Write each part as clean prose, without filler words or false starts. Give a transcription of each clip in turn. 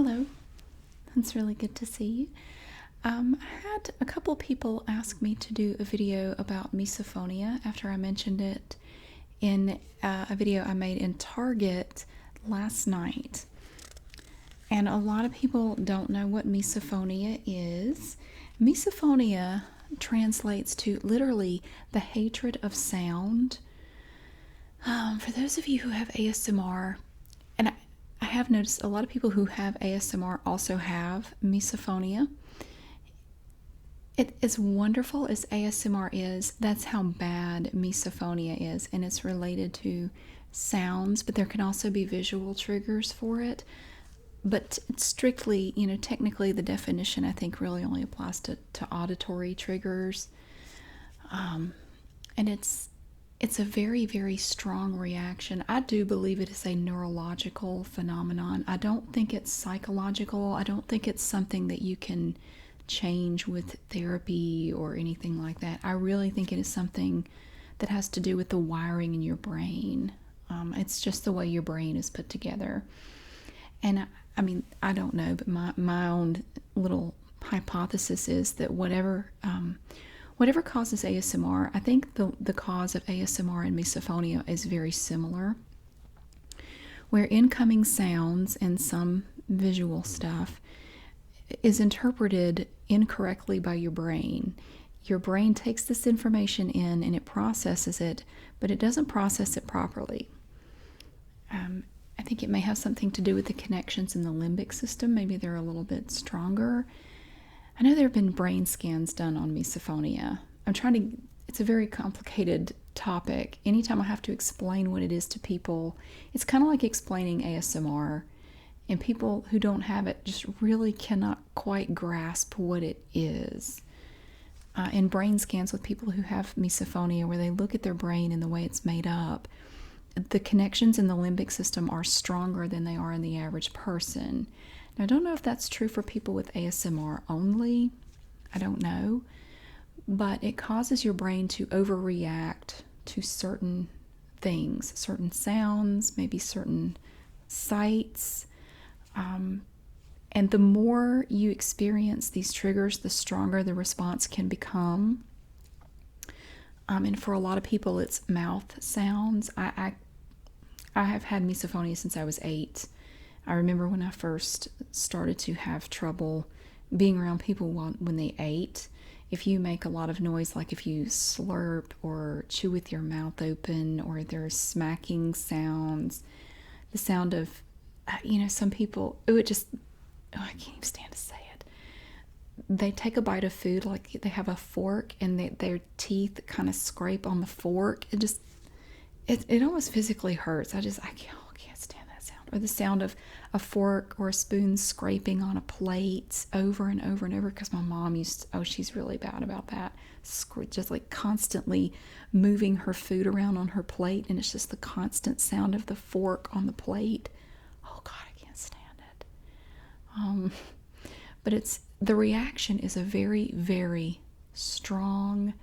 Hello, it's really good to see you. I had a couple people ask me to do a video about misophonia after I mentioned it in a video I made in Target last night. And a lot of people don't know what misophonia is. Misophonia translates to literally the hatred of sound. For those of you who have ASMR, and I have noticed a lot of people who have ASMR also have misophonia. As wonderful as ASMR is, that's how bad misophonia is, and it's related to sounds, but there can also be visual triggers for it. But strictly, technically the definition I think really only applies to auditory triggers. And it's a very, very strong reaction. I do believe it is a neurological phenomenon. I don't think it's psychological. I don't think it's something that you can change with therapy or anything like that. I really think it is something that has to do with the wiring in your brain. It's just the way your brain is put together. And I mean, I don't know, but my own little hypothesis is that whatever causes ASMR, I think the cause of ASMR and misophonia is very similar, where incoming sounds and some visual stuff is interpreted incorrectly by your brain. Your brain takes this information in and it processes it, but it doesn't process it properly. I think it may have something to do with the connections in the limbic system. Maybe they're a little bit stronger. I know there have been brain scans done on misophonia. It's a very complicated topic. Anytime I have to explain what it is to people, it's kind of like explaining ASMR. And people who don't have it just really cannot quite grasp what it is. In brain scans with people who have misophonia, where they look at their brain and the way it's made up, the connections in the limbic system are stronger than they are in the average person. Now, I don't know if that's true for people with ASMR only. I don't know. But it causes your brain to overreact to certain things, certain sounds, maybe certain sights. And the more you experience these triggers, the stronger the response can become. And for a lot of people, it's mouth sounds. I have had misophonia since I was 8. I remember when I first started to have trouble being around people when they ate. If you make a lot of noise, like if you slurp or chew with your mouth open, or there's smacking sounds, the sound of, some people, I can't even stand to say it. They take a bite of food, like they have a fork and their teeth kind of scrape on the fork. It almost physically hurts. I can't stand that sound. Or the sound of a fork or a spoon scraping on a plate over and over and over, because my mom she's really bad about that. Just like constantly moving her food around on her plate, and it's just the constant sound of the fork on the plate. Oh God, I can't stand it. But the reaction is a very, very strong,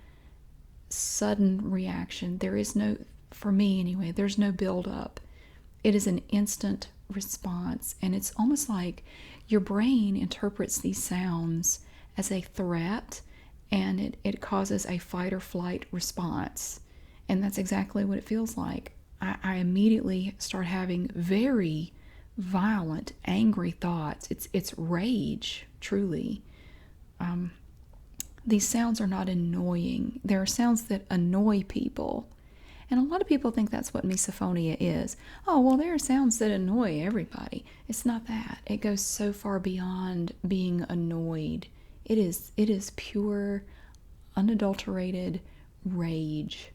sudden reaction. There is no, for me anyway, there's no build up. It is an instant response, and it's almost like your brain interprets these sounds as a threat, and it causes a fight or flight response. And that's exactly what it feels like. I immediately start having very violent, angry thoughts. It's rage, truly. These sounds are not annoying. There are sounds that annoy people. And a lot of people think that's what misophonia is. Oh, well, there are sounds that annoy everybody. It's not that. It goes so far beyond being annoyed. It is pure, unadulterated rage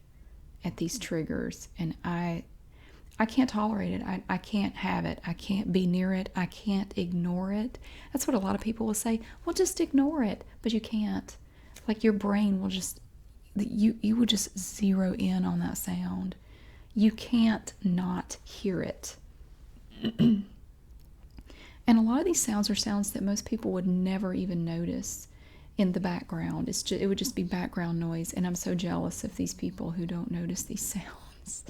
at these triggers. And I can't tolerate it. I can't have it. I can't be near it. I can't ignore it. That's what a lot of people will say. Well, just ignore it. But you can't. Like your brain will just, you would just zero in on that sound. You can't not hear it. And a lot of these sounds are sounds that most people would never even notice in the background. It would just be background noise. And I'm so jealous of these people who don't notice these sounds.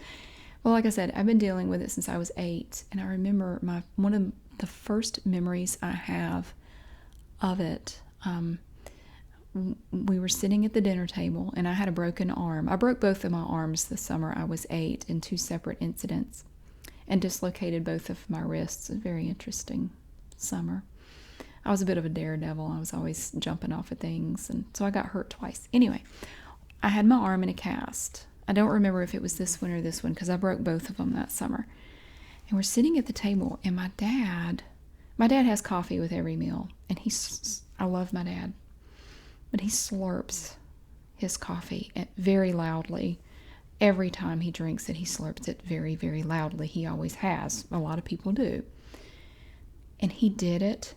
Well, like I said, I've been dealing with it since I was 8, and I remember one of the first memories I have of it, we were sitting at the dinner table, and I had a broken arm. I broke both of my arms the summer I was 8 in 2 separate incidents, and dislocated both of my wrists. A very interesting summer. I was a bit of a daredevil. I was always jumping off of things, and so I got hurt twice. Anyway, I had my arm in a cast. I don't remember if it was this one or this one because I broke both of them that summer. And we're sitting at the table, and my dad has coffee with every meal, and I love my dad, but he slurps his coffee very loudly. Every time he drinks it, he slurps it very, very loudly. He always has. A lot of people do. And he did it,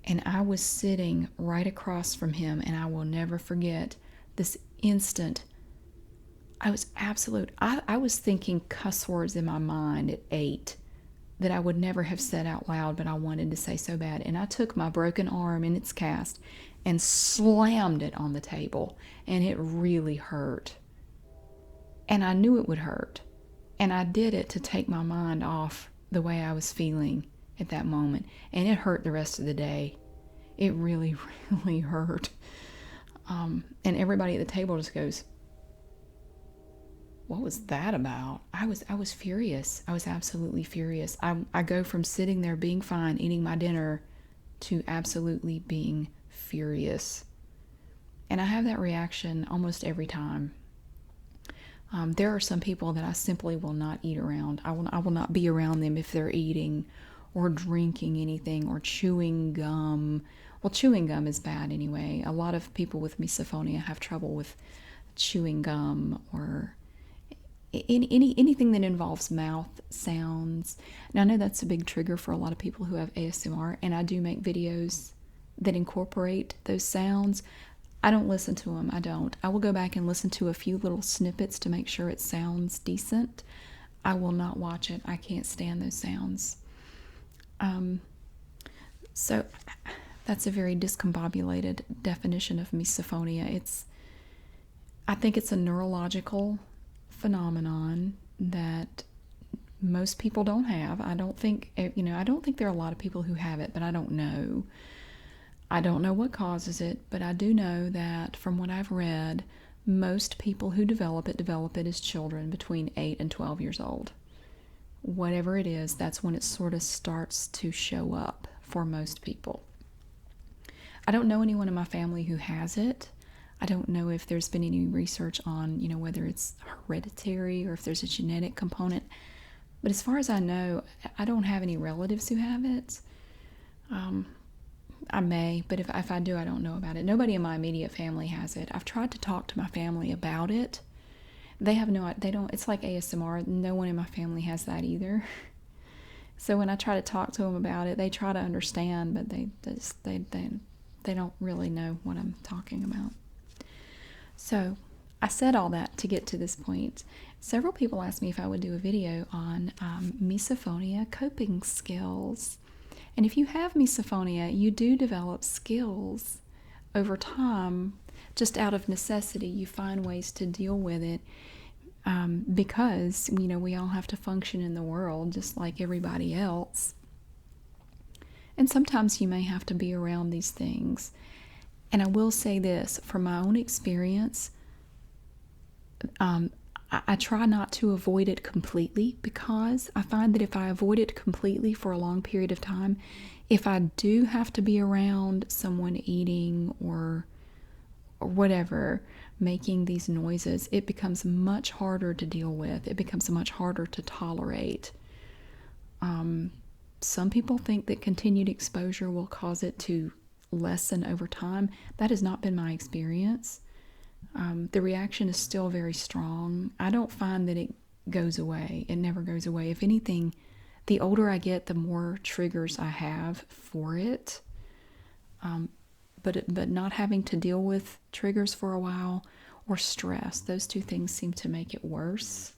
and I was sitting right across from him, and I will never forget this instant. I was thinking cuss words in my mind at 8 that I would never have said out loud, but I wanted to say so bad. And I took my broken arm in its cast and slammed it on the table, and it really hurt. And I knew it would hurt. And I did it to take my mind off the way I was feeling at that moment. And it hurt the rest of the day. It really, really hurt. And everybody at the table just goes, "What was that about?" I was furious. I was absolutely furious. I go from sitting there being fine, eating my dinner, to absolutely being furious. And I have that reaction almost every time. There are some people that I simply will not eat around. I will not be around them if they're eating or drinking anything or chewing gum. Well, chewing gum is bad anyway. A lot of people with misophonia have trouble with chewing gum or anything that involves mouth sounds. Now, I know that's a big trigger for a lot of people who have ASMR, and I do make videos that incorporate those sounds. I don't listen to them. I don't. I will go back and listen to a few little snippets to make sure it sounds decent. I will not watch it. I can't stand those sounds. So that's a very discombobulated definition of misophonia. I think it's a neurological phenomenon that most people don't have. I don't think there are a lot of people who have it, but I don't know. I don't know what causes it, but I do know that from what I've read, most people who develop it as children between 8 and 12 years old. Whatever it is, that's when it sort of starts to show up for most people. I don't know anyone in my family who has it. I don't know if there's been any research on, whether it's hereditary or if there's a genetic component. But as far as I know, I don't have any relatives who have it. I may, but if I do, I don't know about it. Nobody in my immediate family has it. I've tried to talk to my family about it. They don't, it's like ASMR. No one in my family has that either. So when I try to talk to them about it, they try to understand, but they don't really know what I'm talking about. So I said all that to get to this point. Several people asked me if I would do a video on misophonia coping skills. And if you have misophonia, you do develop skills over time. Just out of necessity, you find ways to deal with it because, we all have to function in the world just like everybody else. And sometimes you may have to be around these things. And I will say this, from my own experience, I try not to avoid it completely because I find that if I avoid it completely for a long period of time, if I do have to be around someone eating or whatever, making these noises, it becomes much harder to deal with. It becomes much harder to tolerate. Some people think that continued exposure will cause it to lessen over time. That has not been my experience. The reaction is still very strong. I don't find that it goes away. It never goes away. If anything, the older I get, the more triggers I have for it. But not having to deal with triggers for a while or stress, those two things seem to make it worse.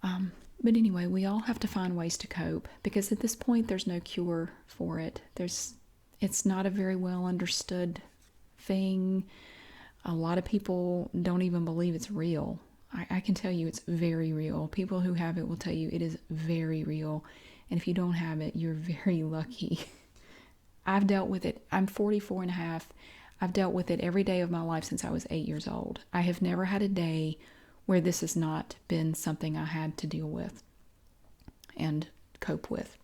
But anyway, we all have to find ways to cope because at this point there's no cure for it. It's not a very well understood thing. A lot of people don't even believe it's real. I can tell you it's very real. People who have it will tell you it is very real. And if you don't have it, you're very lucky. I've dealt with it. I'm 44 and a half. I've dealt with it every day of my life since I was 8 years old. I have never had a day where this has not been something I had to deal with and cope with.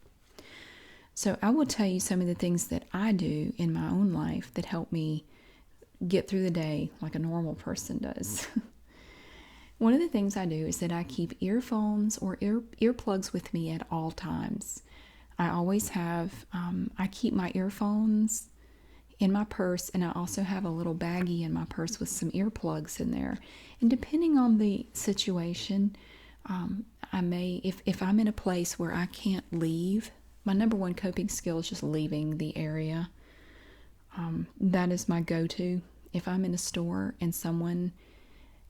So I will tell you some of the things that I do in my own life that help me get through the day like a normal person does. One of the things I do is that I keep earphones or earplugs with me at all times. I always have, I keep my earphones in my purse, and I also have a little baggie in my purse with some earplugs in there. And depending on the situation, I may, if I'm in a place where I can't leave, my number one coping skill is just leaving the area. That is my go-to. If I'm in a store and someone,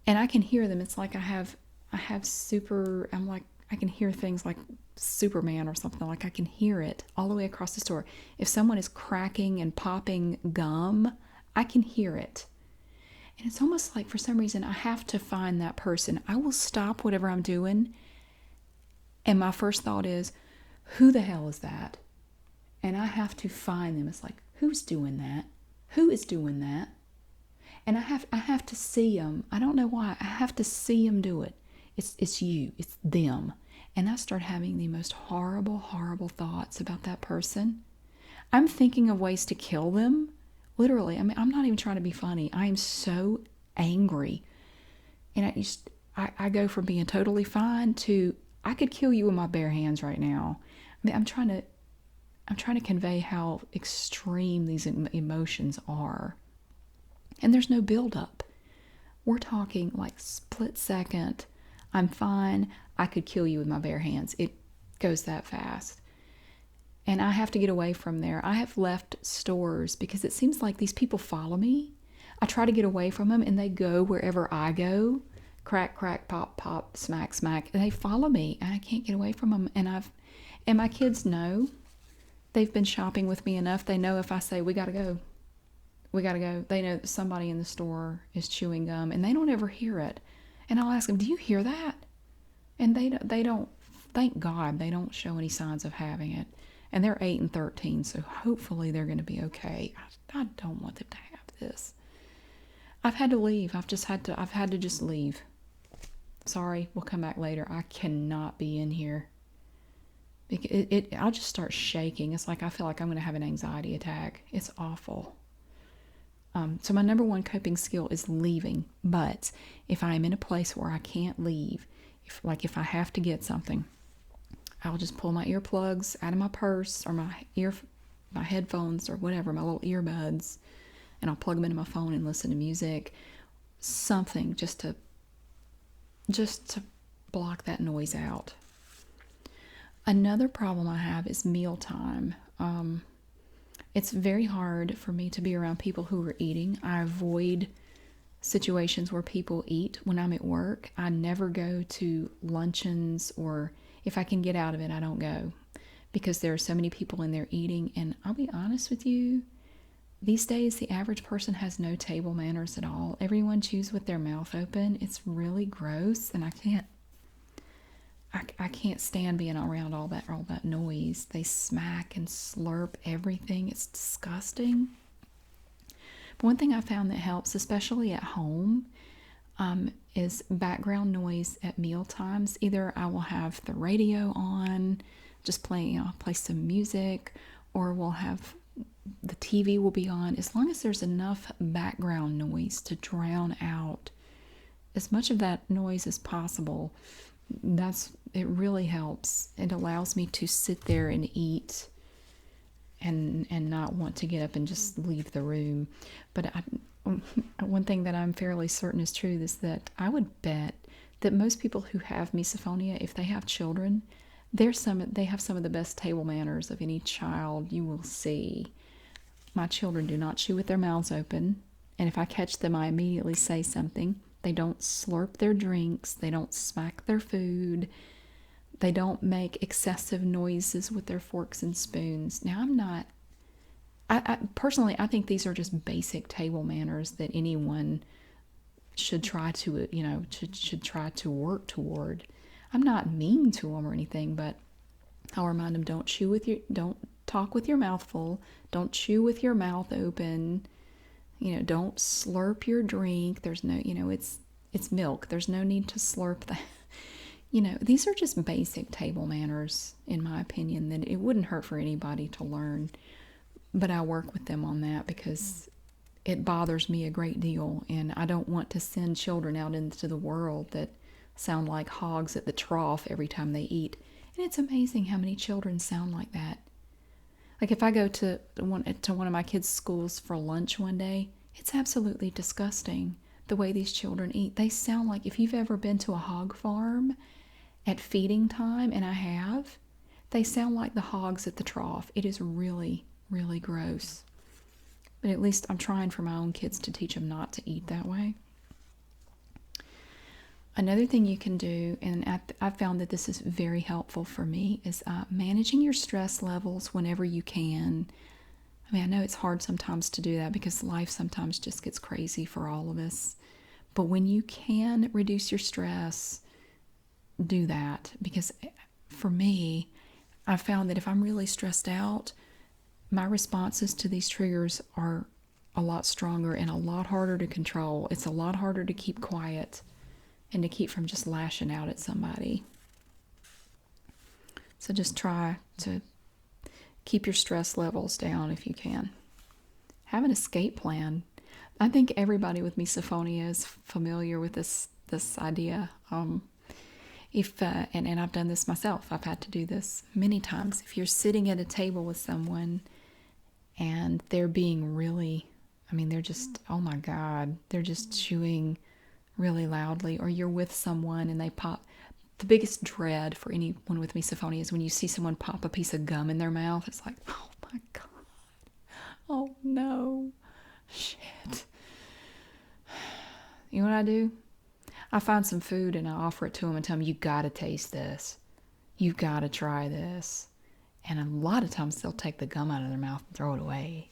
and I can hear them, it's like I have super, I'm like, I can hear things like Superman or something, like I can hear it all the way across the store. If someone is cracking and popping gum, I can hear it. And it's almost like for some reason I have to find that person. I will stop whatever I'm doing, and my first thought is, who the hell is that? And I have to find them. It's like, who's doing that? Who is doing that? And I have to see them. I don't know why. I have to see them do it. It's you. It's them. And I start having the most horrible, horrible thoughts about that person. I'm thinking of ways to kill them. Literally. I mean, I'm not even trying to be funny. I am so angry. And I go from being totally fine to, I could kill you with my bare hands right now. I mean, I'm trying to convey how extreme these emotions are. And there's no build up. We're talking like split second. I'm fine. I could kill you with my bare hands. It goes that fast. And I have to get away from there. I have left stores because it seems like these people follow me. I try to get away from them and they go wherever I go. Crack, crack, pop, pop, smack, smack. And they follow me and I can't get away from them. And my kids know. They've been shopping with me enough. They know if I say, we got to go. We got to go. They know that somebody in the store is chewing gum and they don't ever hear it. And I'll ask them, do you hear that? And they don't, thank God, they don't show any signs of having it. And they're 8 and 13, so hopefully they're going to be okay. I don't want them to have this. I've had to leave. I've had to just leave. Sorry, we'll come back later. I cannot be in here. I'll just start shaking. It's like I feel like I'm going to have an anxiety attack. It's awful. So my number one coping skill is leaving. But if I'm in a place where I can't leave, if I have to get something, I'll just pull my earplugs out of my purse or my headphones or whatever, my little earbuds, and I'll plug them into my phone and listen to music, something just to block that noise out. Another problem I have is mealtime. It's very hard for me to be around people who are eating. I avoid situations where people eat when I'm at work. I never go to luncheons, or if I can get out of it, I don't go because there are so many people in there eating. And I'll be honest with you, these days the average person has no table manners at all. Everyone chews with their mouth open. It's really gross, and I can't stand being around all that noise. They smack and slurp everything. It's disgusting. But one thing I found that helps, especially at home, is background noise at meal times. Either I will have the radio on, just play some music, or we'll have the TV will be on. As long as there's enough background noise to drown out as much of that noise as possible, it really helps. It allows me to sit there and eat and not want to get up and just leave the room. But one thing that I'm fairly certain is true is that I would bet that most people who have misophonia, if they have children, they have some of the best table manners of any child you will see. My children do not chew with their mouths open, and if I catch them, I immediately say something. They don't slurp their drinks. They don't smack their food. They don't make excessive noises with their forks and spoons. Now, personally, I think these are just basic table manners that anyone should try to, should try to work toward. I'm not mean to them or anything, but I'll remind them, don't talk with your mouth full, don't chew with your mouth open, don't slurp your drink. There's no, it's milk. There's no need to slurp that. These are just basic table manners, in my opinion, that it wouldn't hurt for anybody to learn. But I work with them on that because it bothers me a great deal, and I don't want to send children out into the world that sound like hogs at the trough every time they eat. And it's amazing how many children sound like that. Like if I go to one of my kids' schools for lunch one day, it's absolutely disgusting the way these children eat. They sound like, if you've ever been to a hog farm at feeding time, and I have, they sound like the hogs at the trough. It is really, really gross. But at least I'm trying for my own kids to teach them not to eat that way. Another thing you can do, and I've found that this is very helpful for me, is managing your stress levels whenever you can. I mean, I know it's hard sometimes to do that because life sometimes just gets crazy for all of us. But when you can reduce your stress, do that. Because for me, I've found that if I'm really stressed out, my responses to these triggers are a lot stronger and a lot harder to control. It's a lot harder to keep quiet and to keep from just lashing out at somebody. So just try to keep your stress levels down if you can. Have an escape plan. I think everybody with misophonia is familiar with this idea. And I've done this myself. I've had to do this many times. If you're sitting at a table with someone and they're being really, they're just, oh my God, they're just chewing really loudly, or you're with someone and they pop. The biggest dread for anyone with misophonia is when you see someone pop a piece of gum in their mouth. It's like, oh my God, oh no, shit. You know what I do? I find some food and I offer it to them and tell them, you gotta taste this. You gotta try this. And a lot of times they'll take the gum out of their mouth and throw it away.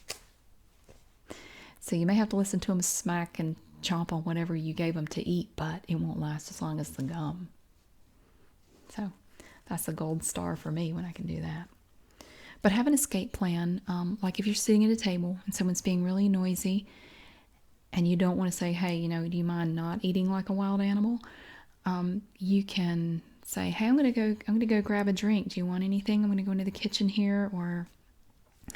So you may have to listen to them smack and chomp on whatever you gave them to eat, but it won't last as long as the gum. So that's a gold star for me when I can do that. But have an escape plan. Like if you're sitting at a table and someone's being really noisy and you don't want to say, hey, do you mind not eating like a wild animal? You can say, hey, I'm gonna go grab a drink. Do you want anything? I'm gonna go into the kitchen here, or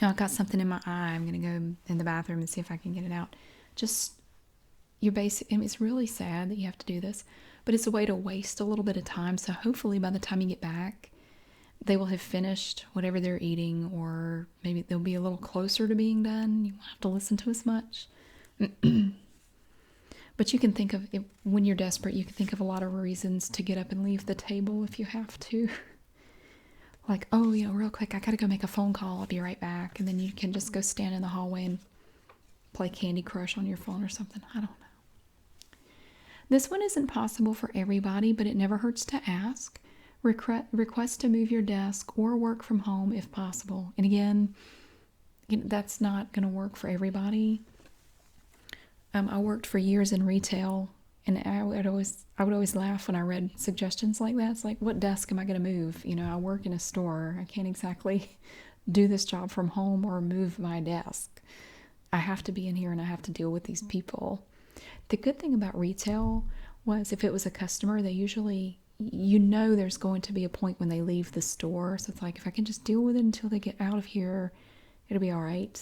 I've got something in my eye. I'm gonna go in the bathroom and see if I can get it out. Just your basic. It's really sad that you have to do this, but it's a way to waste a little bit of time. So hopefully by the time you get back, they will have finished whatever they're eating, or maybe they'll be a little closer to being done. You won't have to listen to as much. But you can think of, when you're desperate, you can think of a lot of reasons to get up and leave the table if you have to. Like, oh, real quick, I gotta go make a phone call. I'll be right back. And then you can just go stand in the hallway and play Candy Crush on your phone or something. I don't know. This one isn't possible for everybody, but it never hurts to ask. Request to move your desk or work from home if possible. And again, that's not going to work for everybody. I worked for years in retail, and I would always laugh when I read suggestions like that. It's like, what desk am I going to move? I work in a store. I can't exactly do this job from home or move my desk. I have to be in here and I have to deal with these people. The good thing about retail was if it was a customer, they usually, there's going to be a point when they leave the store. So it's like, if I can just deal with it until they get out of here, it'll be all right.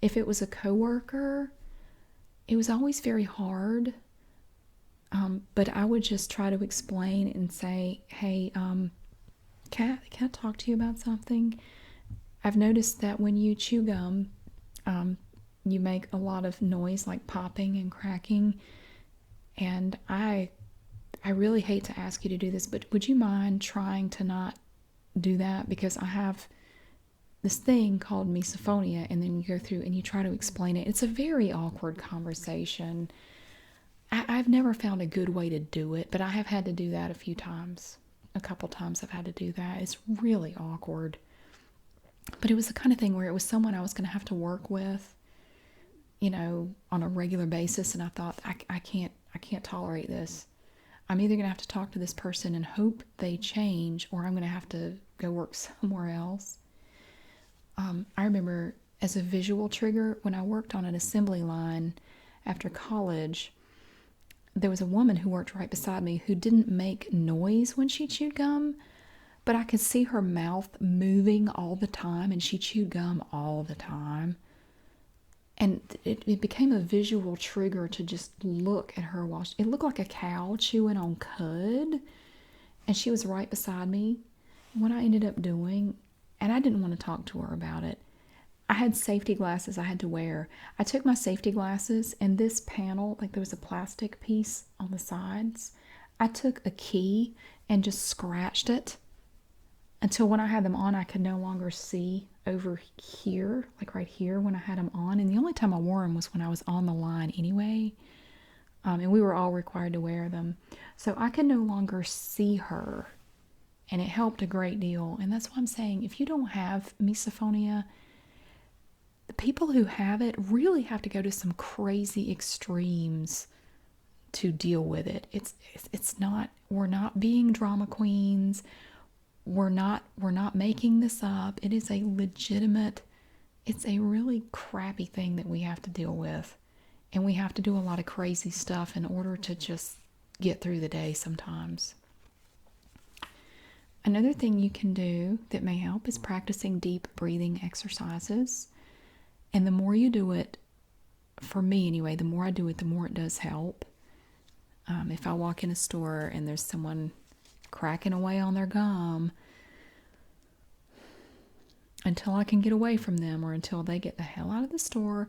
If it was a coworker, it was always very hard. But I would just try to explain and say, hey, can I talk to you about something? I've noticed that when you chew gum, you make a lot of noise, like popping and cracking. And I really hate to ask you to do this, but would you mind trying to not do that? Because I have this thing called misophonia, and then you go through and you try to explain it. It's a very awkward conversation. I've never found a good way to do it, but I have had to do that a couple times I've had to do that. It's really awkward. But it was the kind of thing where it was someone I was going to have to work with, on a regular basis, and I thought, I can't tolerate this. I'm either going to have to talk to this person and hope they change, or I'm going to have to go work somewhere else. I remember as a visual trigger, when I worked on an assembly line after college, there was a woman who worked right beside me who didn't make noise when she chewed gum, but I could see her mouth moving all the time, and she chewed gum all the time. And it became a visual trigger to just look at her while it looked like a cow chewing on cud, and she was right beside me. What I ended up doing, and I didn't want to talk to her about it, I had safety glasses I had to wear. I took my safety glasses, and this panel, like there was a plastic piece on the sides, I took a key and just scratched it until when I had them on, I could no longer see over here, like right here when I had them on. And the only time I wore them was when I was on the line anyway. And we were all required to wear them. So I could no longer see her. And it helped a great deal. And that's why I'm saying if you don't have misophonia, the people who have it really have to go to some crazy extremes to deal with it. It's not, we're not being drama queens. We're not making this up. It is a legitimate, it's a really crappy thing that we have to deal with. And we have to do a lot of crazy stuff in order to just get through the day sometimes. Another thing you can do that may help is practicing deep breathing exercises. And the more you do it, for me anyway, the more I do it, the more it does help. If I walk in a store and there's someone cracking away on their gum, until I can get away from them or until they get the hell out of the store,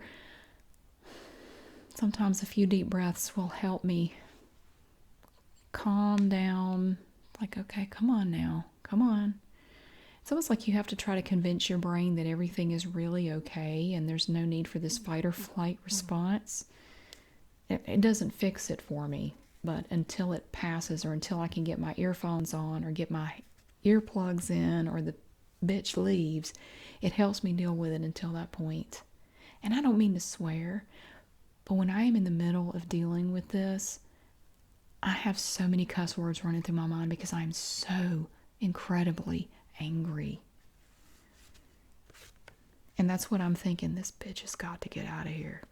sometimes a few deep breaths will help me calm down. Like, okay, come on now, come on. It's almost like you have to try to convince your brain that everything is really okay and there's no need for this fight or flight response. It doesn't fix it for me, but until it passes or until I can get my earphones on or get my earplugs in or the bitch leaves, it helps me deal with it until that point. And I don't mean to swear, but when I am in the middle of dealing with this, I have so many cuss words running through my mind because I am so incredibly angry. And that's what I'm thinking, this bitch has got to get out of here.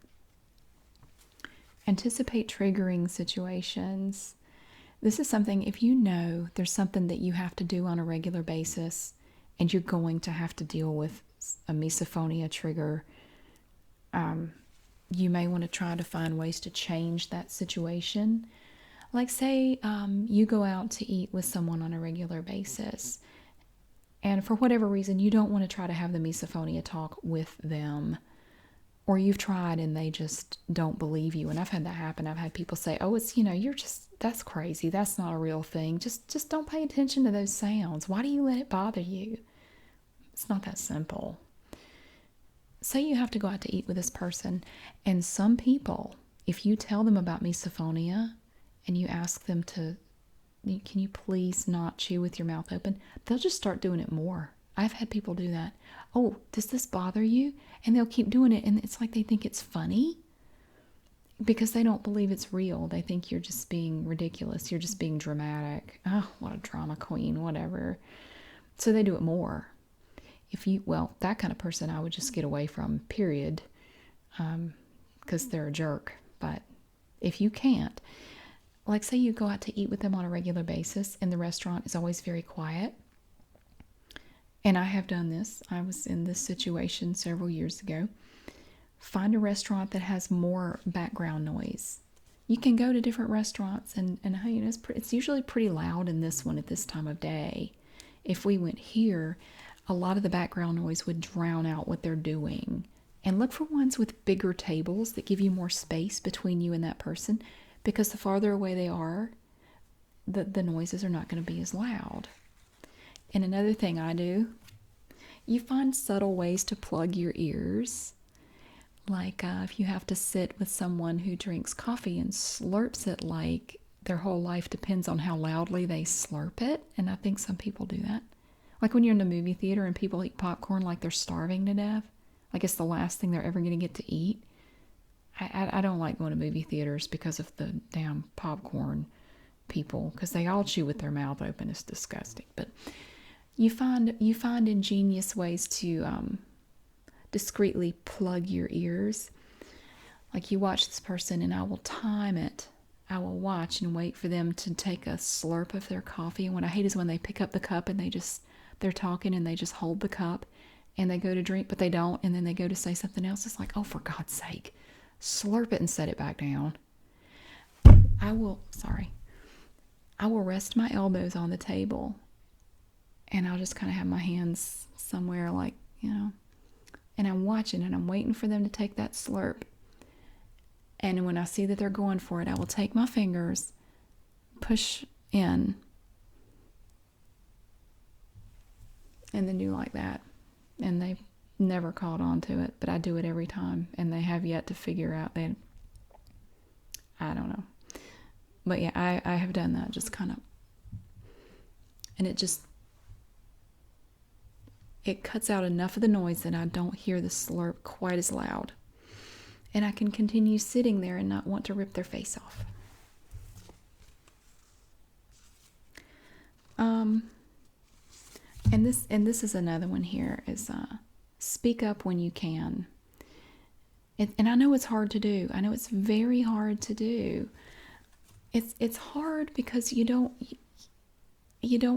Anticipate triggering situations. This is something, if you know there's something that you have to do on a regular basis and you're going to have to deal with a misophonia trigger, you may want to try to find ways to change that situation. Like say you go out to eat with someone on a regular basis, and for whatever reason you don't want to try to have the misophonia talk with them, or you've tried and they just don't believe you. And I've had that happen. I've had people say, oh, it's, you're just, that's crazy. That's not a real thing. Just don't pay attention to those sounds. Why do you let it bother you? It's not that simple. Say you have to go out to eat with this person, and some people, if you tell them about misophonia and you ask them to, can you please not chew with your mouth open? They'll just start doing it more. I've had people do that. Oh, does this bother you? And they'll keep doing it, and it's like they think it's funny because they don't believe it's real. They think you're just being ridiculous. You're just being dramatic. Oh, what a drama queen, whatever. So they do it more. That kind of person I would just get away from, period, because they're a jerk. But if you can't, like say you go out to eat with them on a regular basis and the restaurant is always very quiet. And I have done this. I was in this situation several years ago. Find a restaurant that has more background noise. You can go to different restaurants and it's usually pretty loud in this one at this time of day. If we went here, a lot of the background noise would drown out what they're doing. And look for ones with bigger tables that give you more space between you and that person, because the farther away they are, the noises are not going to be as loud. And another thing I do, you find subtle ways to plug your ears. Like if you have to sit with someone who drinks coffee and slurps it like their whole life depends on how loudly they slurp it. And I think some people do that. Like when you're in the movie theater and people eat popcorn like they're starving to death. Like it's the last thing they're ever going to get to eat. I don't like going to movie theaters because of the damn popcorn people. Because they all chew with their mouth open. It's disgusting. But You find ingenious ways to discreetly plug your ears. Like you watch this person, and I will time it. I will watch and wait for them to take a slurp of their coffee. And what I hate is when they pick up the cup and they're talking and they just hold the cup and they go to drink, but they don't. And then they go to say something else. It's like, oh, for God's sake, slurp it and set it back down. Sorry, I will rest my elbows on the table and I'll just kind of have my hands somewhere, like, and I'm watching and I'm waiting for them to take that slurp. And when I see that they're going for it, I will take my fingers, push in, and then do like that. And they've never caught on to it, but I do it every time. And they have yet to figure out that, I don't know. But yeah, I have done that, just kind of. And it cuts out enough of the noise that I don't hear the slurp quite as loud. And I can continue sitting there and not want to rip their face off. And this is another one here, is speak up when you can. And I know it's hard to do. I know it's very hard to do. It's hard because you don't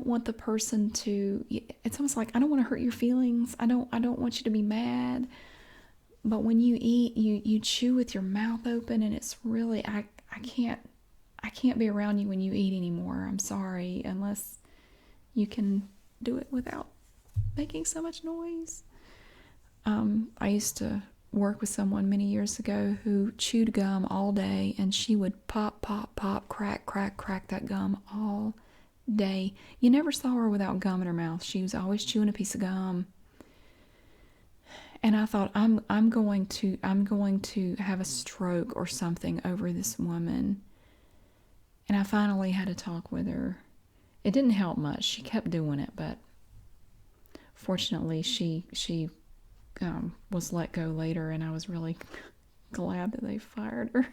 want the person to. It's almost like, I don't want to hurt your feelings. I don't want you to be mad. But when you eat, you chew with your mouth open, and it's really, I can't be around you when you eat anymore. I'm sorry, unless you can do it without making so much noise. I used to work with someone many years ago who chewed gum all day, and she would pop, pop, pop, crack, crack, crack that gum all day. You never saw her without gum in her mouth. She was always chewing a piece of gum. And I thought, I'm going to have a stroke or something over this woman. And I finally had to talk with her. It didn't help much. She kept doing it, but fortunately she was let go later, and I was really glad that they fired her.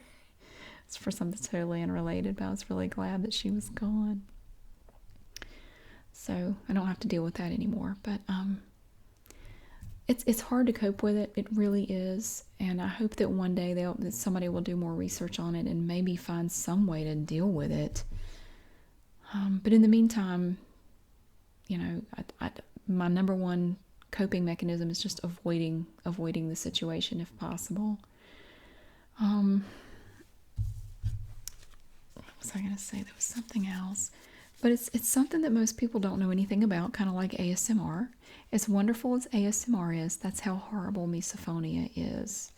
It's for something totally unrelated, but I was really glad that she was gone. So I don't have to deal with that anymore. But it's hard to cope with it. It really is. And I hope that one day that somebody will do more research on it and maybe find some way to deal with it. But in the meantime, my number one coping mechanism is just avoiding the situation if possible. What was I going to say? There was something else. But it's something that most people don't know anything about, kind of like ASMR. As wonderful as ASMR is, that's how horrible misophonia is.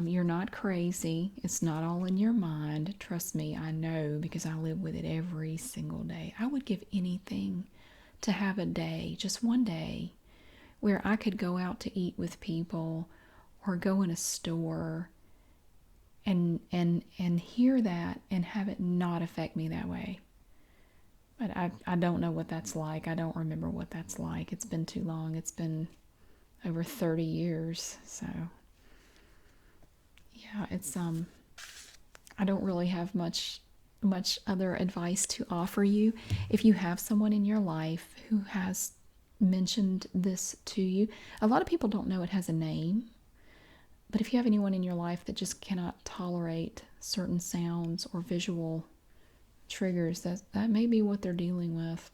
You're not crazy. It's not all in your mind. Trust me, I know, because I live with it every single day. I would give anything to have a day, just one day, where I could go out to eat with people or go in a store and hear that and have it not affect me that way. But I don't know what that's like. I don't remember what that's like. It's been too long. It's been over 30 years. So yeah, it's I don't really have much other advice to offer you. If you have someone in your life who has mentioned this to you, a lot of people don't know it has a name. But if you have anyone in your life that just cannot tolerate certain sounds or visual triggers, that may be what they're dealing with.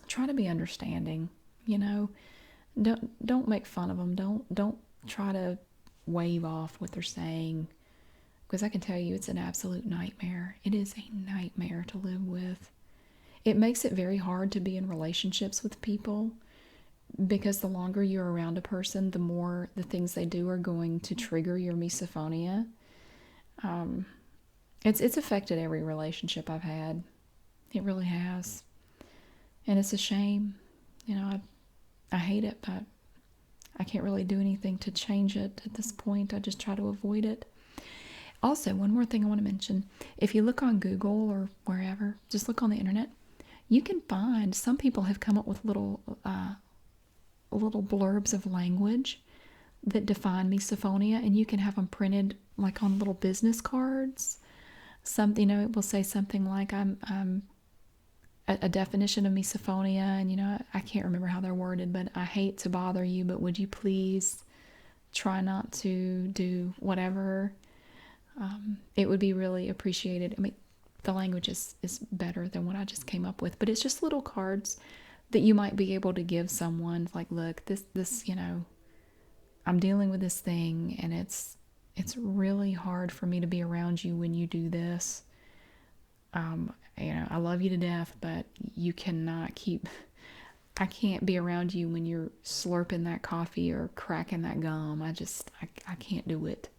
Try to be understanding. Don't make fun of them. Don't try to wave off what they're saying, because I can tell you it's an absolute nightmare. It is a nightmare to live with. It makes it very hard to be in relationships with people, because the longer you're around a person, the more the things they do are going to trigger your misophonia. It's affected every relationship I've had. It really has. And it's a shame. I hate it, but I can't really do anything to change it at this point. I just try to avoid it. Also, one more thing I want to mention. If you look on Google or wherever, just look on the internet, you can find, some people have come up with little blurbs of language that define misophonia, and you can have them printed like on little business cards. Something, it will say something like, a definition of misophonia, and I can't remember how they're worded, but I hate to bother you, but would you please try not to do whatever? It would be really appreciated. I mean, the language is better than what I just came up with, but it's just little cards that you might be able to give someone. Like, look, this, I'm dealing with this thing, and it's really hard for me to be around you when you do this. I love you to death, but you cannot keep. I can't be around you when you're slurping that coffee or cracking that gum. I can't do it.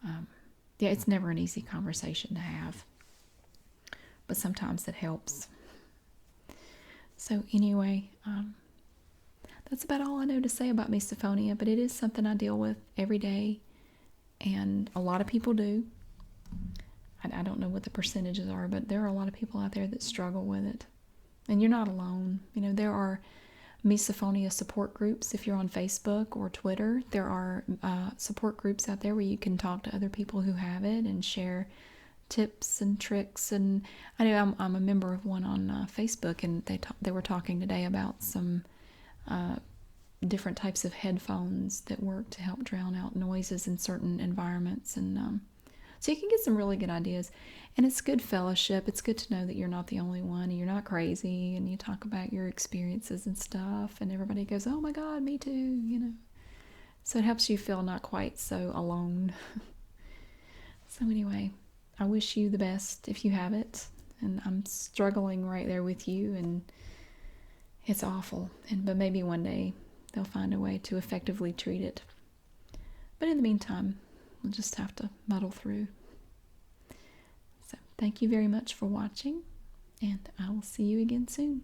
Yeah, it's never an easy conversation to have, but sometimes it helps. So anyway, that's about all I know to say about misophonia, but it is something I deal with every day, and a lot of people do. I don't know what the percentages are, but there are a lot of people out there that struggle with it. And you're not alone. There are misophonia support groups. If you're on Facebook or Twitter, there are support groups out there where you can talk to other people who have it and share tips and tricks. And I know I'm a member of one on Facebook, and they were talking today about some different types of headphones that work to help drown out noises in certain environments. And so you can get some really good ideas. And it's good fellowship. It's good to know that you're not the only one, and you're not crazy, and you talk about your experiences and stuff, and everybody goes, oh my God, me too. So it helps you feel not quite so alone. So anyway, I wish you the best if you have it. And I'm struggling right there with you, and it's awful. But maybe one day they'll find a way to effectively treat it. But in the meantime, we'll just have to muddle through. So thank you very much for watching, and I will see you again soon.